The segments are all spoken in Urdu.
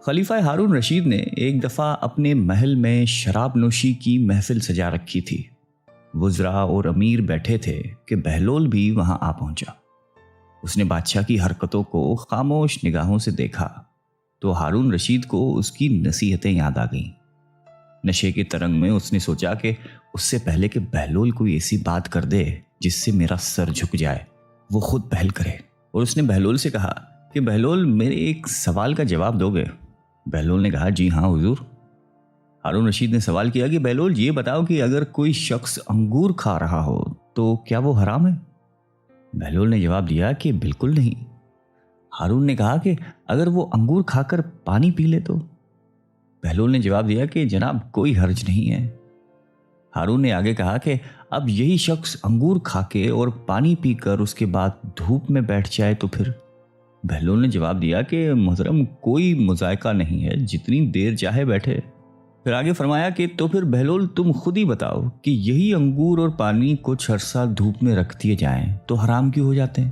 خلیفہ ہارون رشید نے ایک دفعہ اپنے محل میں شراب نوشی کی محفل سجا رکھی تھی۔ وزراء اور امیر بیٹھے تھے کہ بہلول بھی وہاں آ پہنچا۔ اس نے بادشاہ کی حرکتوں کو خاموش نگاہوں سے دیکھا تو ہارون رشید کو اس کی نصیحتیں یاد آ گئیں۔ نشے کے ترنگ میں اس نے سوچا کہ اس سے پہلے کہ بہلول کوئی ایسی بات کر دے جس سے میرا سر جھک جائے، وہ خود پہل کرے۔ اور اس نے بہلول سے کہا کہ بہلول، میرے ایک سوال کا جواب دو گے؟ بہلول نے کہا جی ہاں حضور۔ ہارون رشید نے سوال کیا کہ بہلول یہ بتاؤ کہ اگر کوئی شخص انگور کھا رہا ہو تو کیا وہ حرام ہے؟ بہلول نے جواب دیا کہ بالکل نہیں۔ ہارون نے کہا کہ اگر وہ انگور کھا کر پانی پی لے تو؟ بہلول نے جواب دیا کہ جناب کوئی حرج نہیں ہے۔ ہارون نے آگے کہا کہ اب یہی شخص انگور کھا کے اور پانی پی کر اس کے بعد دھوپ میں بیٹھ جائے تو پھر؟ بہلول نے جواب دیا کہ محترم کوئی مذائقہ نہیں ہے، جتنی دیر چاہے بیٹھے۔ پھر آگے فرمایا کہ تو پھر بہلول تم خود ہی بتاؤ کہ یہی انگور اور پانی کچھ عرصہ دھوپ میں رکھ دیے جائیں تو حرام کیوں ہو جاتے ہیں؟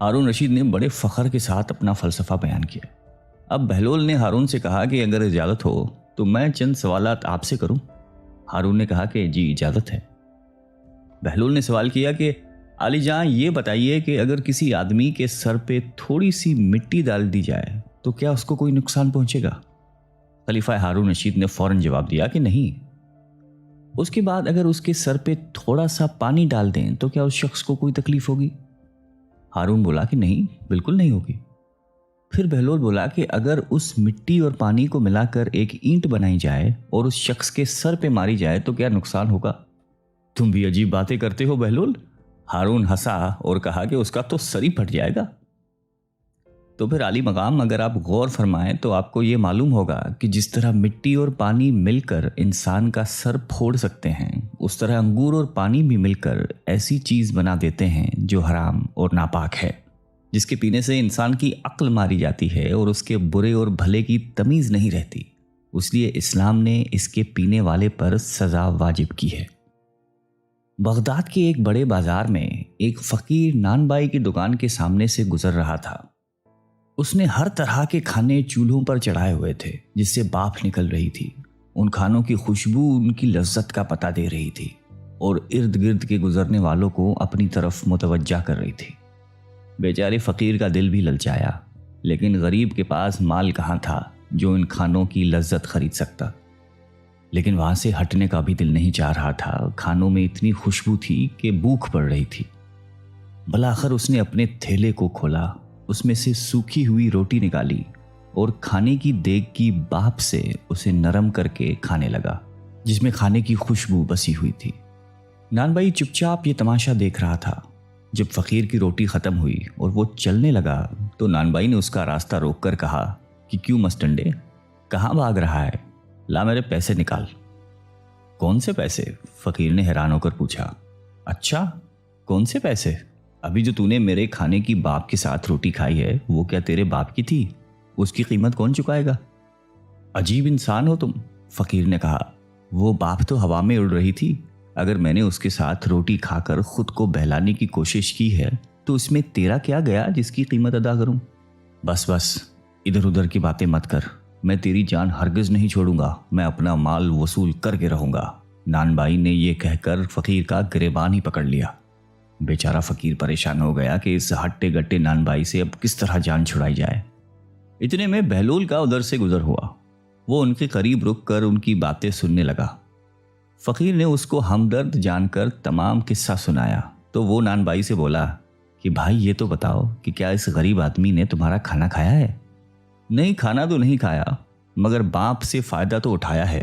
ہارون رشید نے بڑے فخر کے ساتھ اپنا فلسفہ بیان کیا۔ اب بہلول نے ہارون سے کہا کہ اگر اجازت ہو تو میں چند سوالات آپ سے کروں۔ ہارون نے کہا کہ جی اجازت ہے۔ بہلول نے سوال کیا کہ علی جاں یہ بتائیے کہ اگر کسی آدمی کے سر پہ تھوڑی سی مٹی ڈال دی جائے تو کیا اس کو کوئی نقصان پہنچے گا؟ خلیفہ ہارون رشید نے فوراً جواب دیا کہ نہیں۔ اس کے بعد اگر اس کے سر پہ تھوڑا سا پانی ڈال دیں تو کیا اس شخص کو کوئی تکلیف ہوگی؟ ہارون بولا کہ نہیں، بالکل نہیں ہوگی۔ پھر بہلول بولا کہ اگر اس مٹی اور پانی کو ملا کر ایک اینٹ بنائی جائے اور اس شخص کے سر پہ ماری جائے تو کیا نقصان ہوگا؟ تم بھی عجیب باتیں کرتے ہو بہلول۔ ہارون ہنسا اور کہا کہ اس کا تو سر ہی پھٹ جائے گا۔ تو پھر عالی مقام، اگر آپ غور فرمائیں تو آپ کو یہ معلوم ہوگا کہ جس طرح مٹی اور پانی مل کر انسان کا سر پھوڑ سکتے ہیں، اس طرح انگور اور پانی بھی مل کر ایسی چیز بنا دیتے ہیں جو حرام اور ناپاک ہے، جس کے پینے سے انسان کی عقل ماری جاتی ہے اور اس کے برے اور بھلے کی تمیز نہیں رہتی۔ اس لیے اسلام نے اس کے پینے والے پر سزا واجب کی ہے۔ بغداد کے ایک بڑے بازار میں ایک فقیر نان بائی کی دکان کے سامنے سے گزر رہا تھا۔ اس نے ہر طرح کے کھانے چولہوں پر چڑھائے ہوئے تھے جس سے بھاپ نکل رہی تھی۔ ان کھانوں کی خوشبو ان کی لذت کا پتہ دے رہی تھی اور ارد گرد کے گزرنے والوں کو اپنی طرف متوجہ کر رہی تھی۔ بیچارے فقیر کا دل بھی للچایا، لیکن غریب کے پاس مال کہاں تھا جو ان کھانوں کی لذت خرید سکتا۔ لیکن وہاں سے ہٹنے کا بھی دل نہیں چاہ رہا تھا۔ کھانوں میں اتنی خوشبو تھی کہ بھوک پڑ رہی تھی۔ بلاخر اس نے اپنے تھیلے کو کھولا، اس میں سے سوکھی ہوئی روٹی نکالی اور کھانے کی دیگ کی بھاپ سے اسے نرم کر کے کھانے لگا، جس میں کھانے کی خوشبو بسی ہوئی تھی۔ نان بھائی چپ چاپ یہ تماشا دیکھ رہا تھا۔ جب فقیر کی روٹی ختم ہوئی اور وہ چلنے لگا تو نان بھائی نے اس کا راستہ روک کر کہا کہ کیوں مسٹنڈے، کہاں بھاگ رہا ہے؟ لا میرے پیسے نکال۔ کون سے پیسے؟ فقیر نے حیران ہو کر پوچھا۔ اچھا، کون سے پیسے؟ ابھی جو نے میرے کھانے کی باپ کے ساتھ روٹی کھائی ہے وہ کیا تیرے باپ کی تھی؟ اس کی قیمت کون چکائے گا؟ عجیب انسان ہو تم، فقیر نے کہا۔ وہ باپ تو ہوا میں اڑ رہی تھی۔ اگر میں نے اس کے ساتھ روٹی کھا کر خود کو بہلانے کی کوشش کی ہے تو اس میں تیرا کیا گیا جس کی قیمت ادا کروں؟ بس ادھر ادھر کی باتیں مت کر، میں تیری جان ہرگز نہیں چھوڑوں گا، میں اپنا مال وصول کر کے رہوں گا۔ نان بھائی نے یہ کہہ کر فقیر کا گریبان ہی پکڑ لیا۔ بیچارہ فقیر پریشان ہو گیا کہ اس ہٹے گٹے نان بھائی سے اب کس طرح جان چھڑائی جائے۔ اتنے میں بہلول کا ادھر سے گزر ہوا۔ وہ ان کے قریب رک کر ان کی باتیں سننے لگا۔ فقیر نے اس کو ہمدرد جان کر تمام قصہ سنایا تو وہ نان بھائی سے بولا کہ بھائی یہ تو بتاؤ کہ کیا اس غریب آدمی نے تمہارا کھانا کھایا ہے؟ نہیں، کھانا تو نہیں کھایا، مگر باپ سے فائدہ تو اٹھایا ہے۔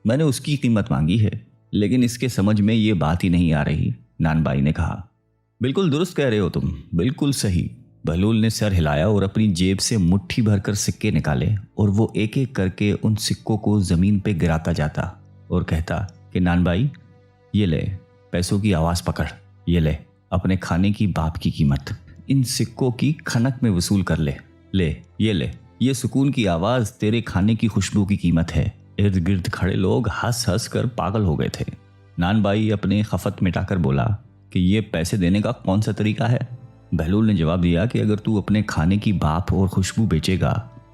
میں نے اس کی قیمت مانگی ہے، لیکن اس کے سمجھ میں یہ بات ہی نہیں آ رہی۔ نان بھائی نے کہا، بالکل درست کہہ رہے ہو تم، بالکل صحیح۔ بہلول نے سر ہلایا اور اپنی جیب سے مٹھی بھر کر سکے نکالے اور وہ ایک ایک کر کے ان سکوں کو زمین پہ گراتا جاتا اور کہتا کہ نان بھائی یہ لے، پیسوں کی آواز پکڑ، یہ لے اپنے کھانے کی باپ کی قیمت، ان سکوں کی کھنک میں وصول کر لے، لے یہ سکون کی آواز تیرے کھانے کی خوشبو کی قیمت ہے۔ ارد گرد کھڑے لوگ ہنس ہنس کر پاگل ہو گئے تھے۔ نان بھائی اپنے خفت مٹا کر بولا کہ یہ پیسے دینے کا کون سا طریقہ ہے؟ بہلول نے جواب دیا کہ اگر تو اپنے کھانے کی بھاپ اور خوشبو بیچے گا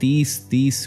30-30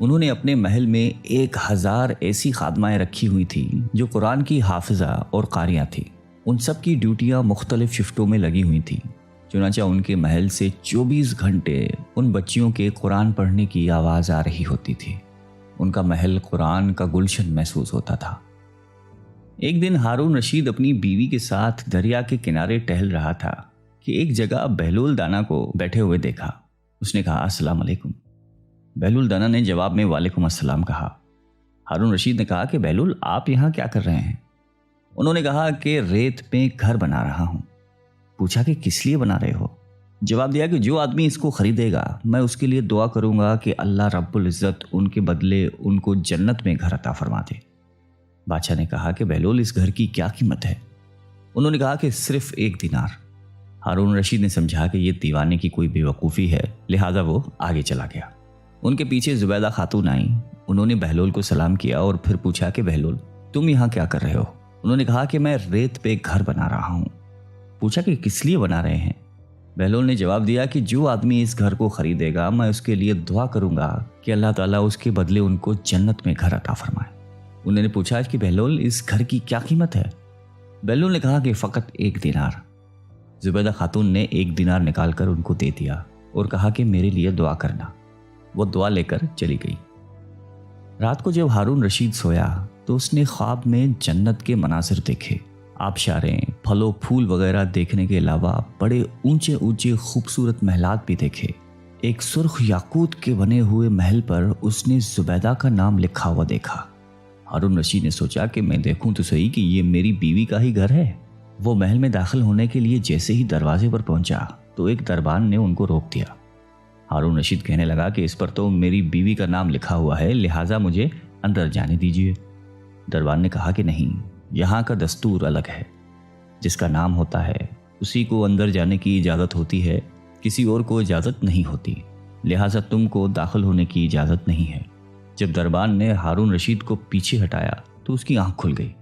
انہوں نے اپنے محل میں 1000 ایسی خادمائیں رکھی ہوئی تھیں جو قرآن کی حافظہ اور قاریاں تھیں۔ ان سب کی ڈیوٹیاں مختلف شفٹوں میں لگی ہوئی تھیں۔ چنانچہ ان کے محل سے 24 گھنٹے ان بچیوں کے قرآن پڑھنے کی آواز آ رہی ہوتی تھی۔ ان کا محل قرآن کا گلشن محسوس ہوتا تھا۔ ایک دن ہارون رشید اپنی بیوی کے ساتھ دریا کے کنارے ٹہل رہا تھا کہ ایک جگہ بہلول دانا کو بیٹھے ہوئے دیکھا۔ اس نے کہا السلام علیکم۔ بہلول دانا نے جواب میں وعلیکم السلام کہا۔ ہارون رشید نے کہا کہ بہلول آپ یہاں کیا کر رہے ہیں؟ انہوں نے کہا کہ ریت میں گھر بنا رہا ہوں۔ پوچھا کہ کس لیے بنا رہے ہو؟ جواب دیا کہ جو آدمی اس کو خریدے گا میں اس کے لیے دعا کروں گا کہ اللہ رب العزت ان کے بدلے ان کو جنت میں گھر عطا فرما دے۔ بادشاہ نے کہا کہ بہلول اس گھر کی کیا قیمت ہے؟ انہوں نے کہا کہ صرف 1 دینار۔ ہارون رشید نے سمجھا کہ یہ دیوانے کی کوئی بے وقوفی ہے، لہذا وہ آگے چلا گیا۔ ان کے پیچھے زبیدہ خاتون آئیں۔ انہوں نے بہلول کو سلام کیا اور پھر پوچھا کہ بہلول تم یہاں کیا کر رہے ہو؟ انہوں نے کہا کہ میں ریت پہ گھر بنا رہا ہوں۔ پوچھا کہ کس لیے بنا رہے ہیں؟ بہلول نے جواب دیا کہ جو آدمی اس گھر کو خریدے گا میں اس کے لیے دعا کروں گا کہ اللہ تعالیٰ اس کے بدلے ان کو جنت میں گھر عطا فرمائے۔ انہوں نے پوچھا کہ بہلول اس گھر کی کیا قیمت ہے؟ بہلول نے کہا کہ فقط 1 دینار۔ زبیدہ خاتون نے 1 دینار نکال کر ان کو دے دیا اور کہا کہ میرے لیے دعا کرنا۔ وہ دعا لے کر چلی گئی۔ رات کو جب ہارون رشید سویا تو اس نے خواب میں جنت کے مناظر دیکھے۔ آبشاریں، پھل و پھول وغیرہ دیکھنے کے علاوہ بڑے اونچے اونچے خوبصورت محلات بھی دیکھے۔ ایک سرخ یاقوت کے بنے ہوئے محل پر اس نے زبیدہ کا نام لکھا ہوا دیکھا۔ ہارون رشید نے سوچا کہ میں دیکھوں تو صحیح کہ یہ میری بیوی کا ہی گھر ہے۔ وہ محل میں داخل ہونے کے لیے جیسے ہی دروازے پر پہنچا تو ایک دربان نے ان کو روک دیا۔ ہارون رشید کہنے لگا کہ اس پر تو میری بیوی کا نام لکھا ہوا ہے، لہٰذا مجھے اندر جانے دیجیے۔ دربان نے کہا کہ نہیں، یہاں کا دستور الگ ہے۔ جس کا نام ہوتا ہے اسی کو اندر جانے کی اجازت ہوتی ہے، کسی اور کو اجازت نہیں ہوتی، لہٰذا تم کو داخل ہونے کی اجازت نہیں ہے۔ جب دربان نے ہارون رشید کو پیچھے ہٹایا تو اس کی آنکھ کھل گئی۔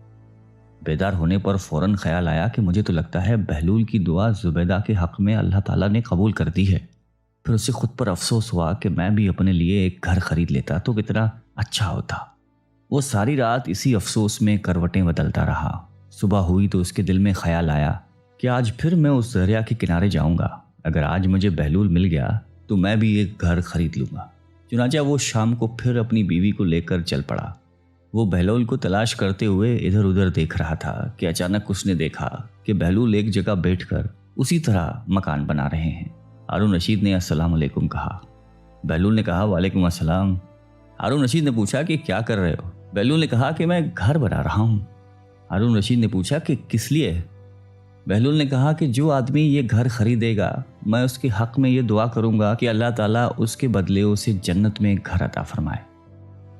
بیدار ہونے پر فوراً خیال آیا کہ مجھے تو لگتا ہے بہلول کی دعا زبیدہ کے حق میں اللہ تعالیٰ نے قبول کر دی ہے۔ پھر اسے خود پر افسوس ہوا کہ میں بھی اپنے لیے ایک گھر خرید لیتا تو کتنا اچھا ہوتا۔ وہ ساری رات اسی افسوس میں کروٹیں بدلتا رہا۔ صبح ہوئی تو اس کے دل میں خیال آیا کہ آج پھر میں اس دریا کے کنارے جاؤں گا۔ اگر آج مجھے بہلول مل گیا تو میں بھی ایک گھر خرید لوں گا۔ چنانچہ وہ شام کو پھر اپنی بیوی کو لے کر چل پڑا۔ وہ بہلول کو تلاش کرتے ہوئے ادھر ادھر دیکھ رہا تھا کہ اچانک اس نے دیکھا کہ بہلول ایک جگہ بیٹھ کر اسی طرح مکان بنا رہے ہیں۔ ہارون رشید نے السلام علیکم کہا۔ بہلول نے کہا وعلیکم السلام۔ ہارون رشید نے پوچھا کہ کیا کر رہے ہو؟ بہلول نے کہا کہ میں گھر بنا رہا ہوں۔ ہارون رشید نے پوچھا کہ کس لیے؟ بہلول نے کہا کہ جو آدمی یہ گھر خریدے گا میں اس کے حق میں یہ دعا کروں گا کہ اللہ تعالیٰ اس کے بدلے اسے جنت میں گھر عطا فرمائے۔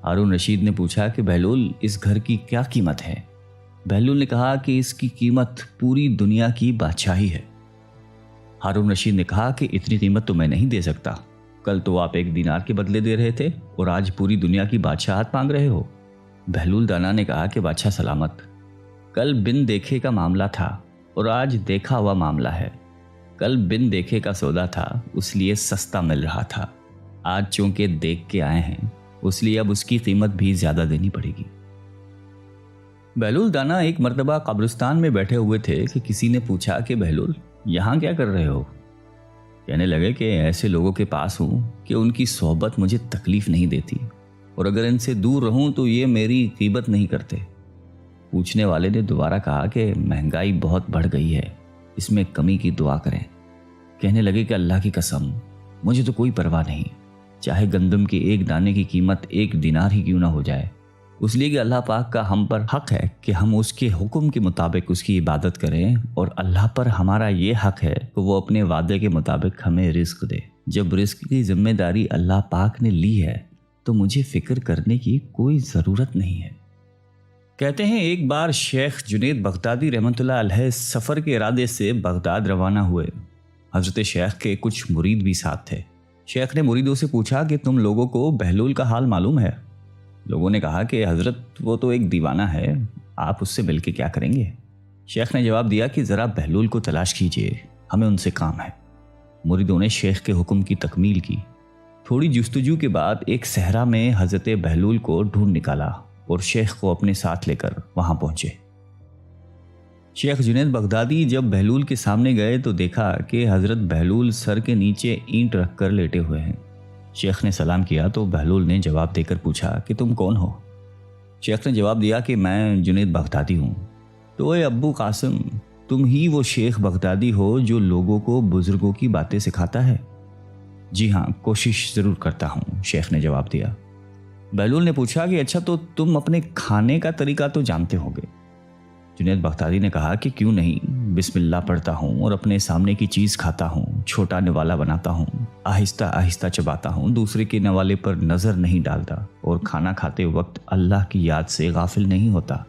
ہارون رشید نے پوچھا کہ بہلول اس گھر کی کیا قیمت ہے؟ بہلول نے کہا کہ اس کی قیمت پوری دنیا کی بادشاہی ہے۔ ہارون رشید نے کہا کہ اتنی قیمت تو میں نہیں دے سکتا۔ کل تو آپ 1 دینار کے بدلے دے رہے تھے اور آج پوری دنیا کی بادشاہت مانگ رہے ہو۔ بہلول دانا نے کہا کہ بادشاہ سلامت، کل بن دیکھے کا معاملہ تھا اور آج دیکھا ہوا معاملہ ہے۔ کل بن دیکھے کا سودا تھا اس لیے سستا مل رہا تھا، آج چونکہ دیکھ کے آئے ہیں اس لیے اب اس کی قیمت بھی زیادہ دینی پڑے گی۔ بہلول دانا ایک مرتبہ قبرستان میں بیٹھے ہوئے تھے کہ کسی نے پوچھا کہ بہلول یہاں کیا کر رہے ہو؟ کہنے لگے کہ ایسے لوگوں کے پاس ہوں کہ ان کی صحبت مجھے تکلیف نہیں دیتی اور اگر ان سے دور رہوں تو یہ میری غیبت نہیں کرتے۔ پوچھنے والے نے دوبارہ کہا کہ مہنگائی بہت بڑھ گئی ہے، اس میں کمی کی دعا کریں۔ کہنے لگے کہ اللہ کی قسم مجھے تو کوئی پرواہ نہیں، چاہے گندم کے 1 دانے کی قیمت 1 دینار ہی کیوں نہ ہو جائے، اس لیے کہ اللہ پاک کا ہم پر حق ہے کہ ہم اس کے حکم کے مطابق اس کی عبادت کریں، اور اللہ پر ہمارا یہ حق ہے کہ وہ اپنے وعدے کے مطابق ہمیں رزق دے۔ جب رزق کی ذمہ داری اللہ پاک نے لی ہے تو مجھے فکر کرنے کی کوئی ضرورت نہیں ہے۔ کہتے ہیں ایک بار شیخ جنید بغدادی رحمۃ اللہ علیہ سفر کے ارادے سے بغداد روانہ ہوئے۔ حضرت شیخ کے کچھ مرید بھی ساتھ تھے۔ شیخ نے مریدوں سے پوچھا کہ تم لوگوں کو بہلول کا حال معلوم ہے؟ لوگوں نے کہا کہ حضرت وہ تو ایک دیوانہ ہے، آپ اس سے مل کے کیا کریں گے؟ شیخ نے جواب دیا کہ ذرا بہلول کو تلاش کیجیے، ہمیں ان سے کام ہے۔ مریدوں نے شیخ کے حکم کی تکمیل کی۔ تھوڑی جستجو کے بعد ایک صحرا میں حضرت بہلول کو ڈھونڈ نکالا اور شیخ کو اپنے ساتھ لے کر وہاں پہنچے۔ شیخ جنید بغدادی جب بہلول کے سامنے گئے تو دیکھا کہ حضرت بہلول سر کے نیچے اینٹ رکھ کر لیٹے ہوئے ہیں۔ شیخ نے سلام کیا تو بہلول نے جواب دے کر پوچھا کہ تم کون ہو؟ شیخ نے جواب دیا کہ میں جنید بغدادی ہوں۔ تو اے ابو قاسم، تم ہی وہ شیخ بغدادی ہو جو لوگوں کو بزرگوں کی باتیں سکھاتا ہے؟ جی ہاں، کوشش ضرور کرتا ہوں، شیخ نے جواب دیا۔ بہلول نے پوچھا کہ اچھا تو تم اپنے کھانے کا طریقہ تو جانتے ہوگے؟ جنید بغدادی نے کہا کہ کیوں نہیں، بسم اللہ پڑھتا ہوں اور اپنے سامنے کی چیز کھاتا ہوں، چھوٹا نوالا بناتا ہوں، آہستہ آہستہ چباتا ہوں، دوسرے کے نوالے پر نظر نہیں ڈالتا اور کھانا کھاتے وقت اللہ کی یاد سے غافل نہیں ہوتا۔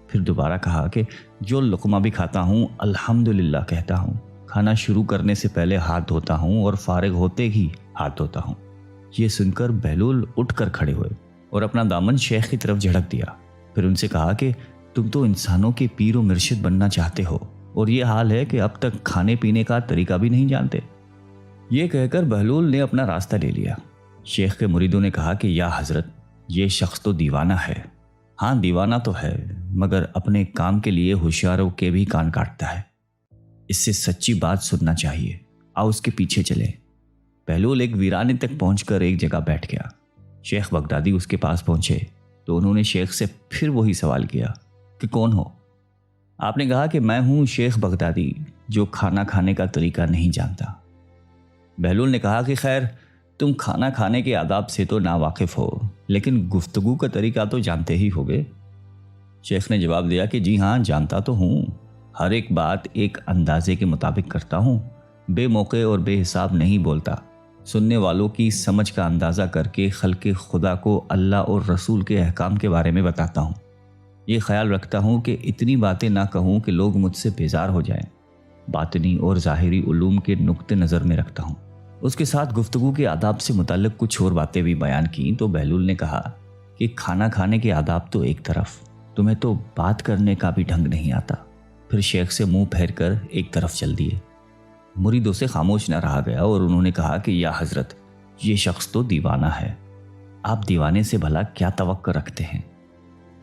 پھر دوبارہ کہا کہ جو لقمہ بھی کھاتا ہوں الحمدللہ کہتا ہوں، کھانا شروع کرنے سے پہلے ہاتھ دھوتا ہوں اور فارغ ہوتے ہی ہاتھ دھوتا ہوں۔ یہ سن کر بہلول اٹھ کر کھڑے ہوئے اور اپنا دامن شیخ کی طرف جھڑک دیا۔ پھر ان سے کہا کہ تم تو انسانوں کے پیر و مرشد بننا چاہتے ہو اور یہ حال ہے کہ اب تک کھانے پینے کا طریقہ بھی نہیں جانتے۔ یہ کہہ کر بہلول نے اپنا راستہ لے لیا۔ شیخ کے مریدوں نے کہا کہ یا حضرت، یہ شخص تو دیوانہ ہے۔ ہاں دیوانہ تو ہے، مگر اپنے کام کے لیے ہوشیاروں کے بھی کان کاٹتا ہے۔ اس سے سچی بات سننا چاہیے، آؤ اس کے پیچھے چلے۔ بہلول ایک ویرانے تک پہنچ کر ایک جگہ بیٹھ گیا۔ شیخ بغدادی اس کے پاس پہنچے تو انہوں نے شیخ سے پھر وہی سوال کیا کہ کون ہو؟ آپ نے کہا کہ میں ہوں شیخ بغدادی جو کھانا کھانے کا طریقہ نہیں جانتا۔ بہلول نے کہا کہ خیر، تم کھانا کھانے کے آداب سے تو ناواقف ہو، لیکن گفتگو کا طریقہ تو جانتے ہی ہوگے۔ شیخ نے جواب دیا کہ جی ہاں، جانتا تو ہوں، ہر ایک بات ایک اندازے کے مطابق کرتا ہوں، بے موقع اور بے حساب نہیں بولتا، سننے والوں کی سمجھ کا اندازہ کر کے خلق خدا کو اللہ اور رسول کے احکام کے بارے میں بتاتا ہوں۔ یہ خیال رکھتا ہوں کہ اتنی باتیں نہ کہوں کہ لوگ مجھ سے بیزار ہو جائیں۔ باطنی اور ظاہری علوم کے نقطہ نظر میں رکھتا ہوں۔ اس کے ساتھ گفتگو کے آداب سے متعلق کچھ اور باتیں بھی بیان کیں تو بہلول نے کہا کہ کھانا کھانے کے آداب تو ایک طرف، تمہیں تو بات کرنے کا بھی ڈھنگ نہیں آتا۔ پھر شیخ سے منہ پھیر کر ایک طرف چل دیے۔ مریدوں سے خاموش نہ رہا گیا اور انہوں نے کہا کہ یا حضرت، یہ شخص تو دیوانہ ہے، آپ دیوانے سے بھلا کیا توقع رکھتے ہیں؟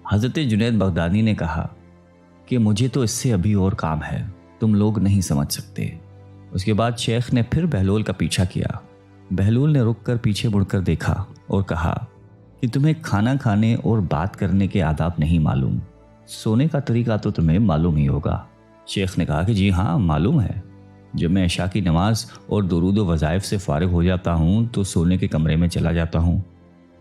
حضرت جنید بغدادی نے کہا کہ مجھے تو اس سے ابھی اور کام ہے، تم لوگ نہیں سمجھ سکتے۔ اس کے بعد شیخ نے پھر بہلول کا پیچھا کیا۔ بہلول نے رک کر پیچھے مڑ کر دیکھا اور کہا کہ تمہیں کھانا کھانے اور بات کرنے کے آداب نہیں معلوم، سونے کا طریقہ تو تمہیں معلوم ہی ہوگا۔ شیخ نے کہا کہ جی ہاں، معلوم ہے، جب میں عشاء کی نماز اور درود و وظائف سے فارغ ہو جاتا ہوں تو سونے کے کمرے میں چلا جاتا ہوں۔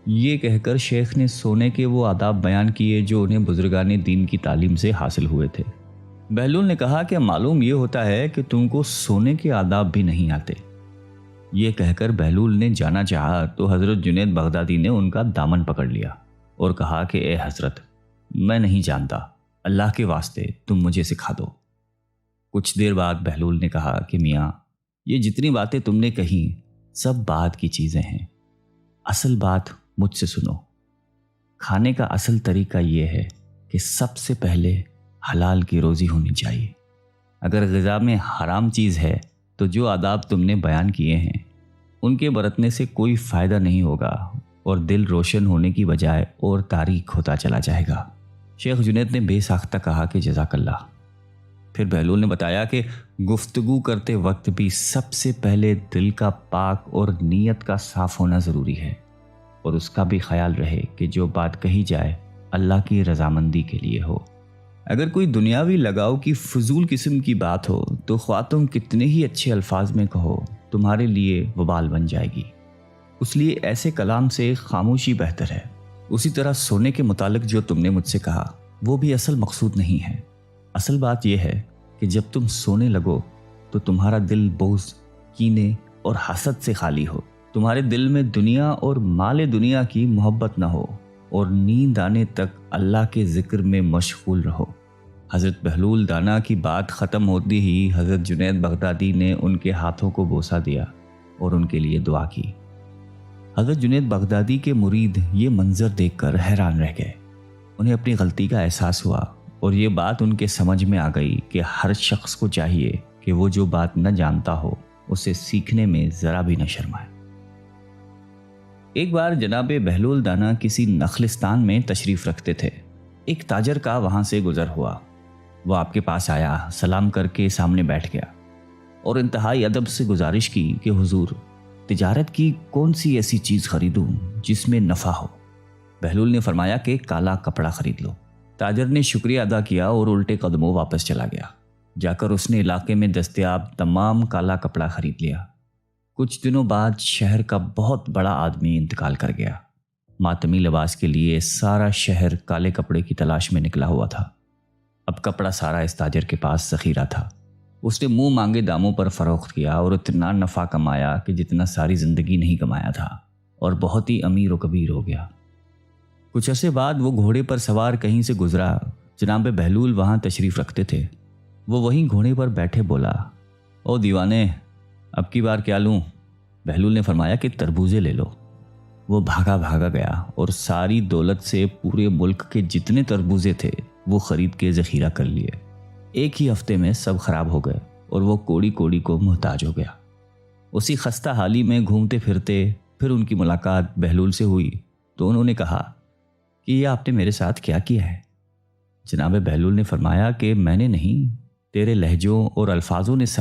یہ کہہ کر شیخ نے سونے کے وہ آداب بیان کیے جو انہیں بزرگان دین کی تعلیم سے حاصل ہوئے تھے۔ بہلول نے کہا کہ معلوم یہ ہوتا ہے کہ تم کو سونے کے آداب بھی نہیں آتے۔ یہ کہہ کر بہلول نے جانا چاہا تو حضرت جنید بغدادی نے ان کا دامن پکڑ لیا اور کہا کہ اے حضرت، میں نہیں جانتا، اللہ کے واسطے تم مجھے سکھا دو۔ کچھ دیر بعد بہلول نے کہا کہ میاں، یہ جتنی باتیں تم نے کہیں سب بات کی چیزیں ہیں، اصل بات مجھ سے سنو۔ کھانے کا اصل طریقہ یہ ہے کہ سب سے پہلے حلال کی روزی ہونی چاہیے۔ اگر غذا میں حرام چیز ہے تو جو آداب تم نے بیان کیے ہیں ان کے برتنے سے کوئی فائدہ نہیں ہوگا اور دل روشن ہونے کی بجائے اور تاریک ہوتا چلا جائے گا۔ شیخ جنید نے بے ساختہ کہا کہ جزاک اللہ۔ پھر بہلول نے بتایا کہ گفتگو کرتے وقت بھی سب سے پہلے دل کا پاک اور نیت کا صاف ہونا ضروری ہے، اور اس کا بھی خیال رہے کہ جو بات کہی جائے اللہ کی رضامندی کے لیے ہو۔ اگر کوئی دنیاوی لگاؤ کی فضول قسم کی بات ہو تو خواہ تم کتنے ہی اچھے الفاظ میں کہو، تمہارے لیے وبال بن جائے گی۔ اس لیے ایسے کلام سے خاموشی بہتر ہے۔ اسی طرح سونے کے متعلق جو تم نے مجھ سے کہا وہ بھی اصل مقصود نہیں ہے۔ اصل بات یہ ہے کہ جب تم سونے لگو تو تمہارا دل بغض، کینے اور حسد سے خالی ہو، تمہارے دل میں دنیا اور مال دنیا کی محبت نہ ہو، اور نیند آنے تک اللہ کے ذکر میں مشغول رہو۔ حضرت بہلول دانا کی بات ختم ہوتی ہی حضرت جنید بغدادی نے ان کے ہاتھوں کو بوسہ دیا اور ان کے لیے دعا کی۔ حضرت جنید بغدادی کے مرید یہ منظر دیکھ کر حیران رہ گئے۔ انہیں اپنی غلطی کا احساس ہوا اور یہ بات ان کے سمجھ میں آ گئی کہ ہر شخص کو چاہیے کہ وہ جو بات نہ جانتا ہو اسے سیکھنے میں ذرا بھی نہ شرمائے۔ ایک بار جناب بہلول دانا کسی نخلستان میں تشریف رکھتے تھے۔ ایک تاجر کا وہاں سے گزر ہوا۔ وہ آپ کے پاس آیا، سلام کر کے سامنے بیٹھ گیا اور انتہائی ادب سے گزارش کی کہ حضور، تجارت کی کون سی ایسی چیز خریدوں جس میں نفع ہو؟ بہلول نے فرمایا کہ کالا کپڑا خرید لو۔ تاجر نے شکریہ ادا کیا اور الٹے قدموں واپس چلا گیا۔ جا کر اس نے علاقے میں دستیاب تمام کالا کپڑا خرید لیا۔ کچھ دنوں بعد شہر کا بہت بڑا آدمی انتقال کر گیا۔ ماتمی لباس کے لیے سارا شہر کالے کپڑے کی تلاش میں نکلا ہوا تھا۔ اب کپڑا سارا اس تاجر کے پاس ذخیرہ تھا۔ اس نے منہ مانگے داموں پر فروخت کیا اور اتنا نفع کمایا کہ جتنا ساری زندگی نہیں کمایا تھا، اور بہت ہی امیر و کبیر ہو گیا۔ کچھ عرصے بعد وہ گھوڑے پر سوار کہیں سے گزرا۔ جناب بہلول وہاں تشریف رکھتے تھے۔ وہ وہیں گھوڑے پر بیٹھے بولا، او دیوانے، اب کی بار کیا لوں؟ بہلول نے فرمایا کہ تربوزے لے لو۔ وہ بھاگا گیا اور ساری دولت سے پورے ملک کے جتنے تربوزے تھے وہ خرید کے ذخیرہ کر لیے۔ ایک ہی ہفتے میں سب خراب ہو گئے اور وہ کوڑی کوڑی کو محتاج ہو گیا۔ اسی خستہ حالی میں گھومتے پھرتے پھر ان کی ملاقات بہلول سے ہوئی تو انہوں نے کہا کہ یہ آپ نے میرے ساتھ کیا کیا ہے؟ جناب بہلول نے فرمایا کہ میں نے نہیں، تیرے لہجوں اور الفاظوں نے سب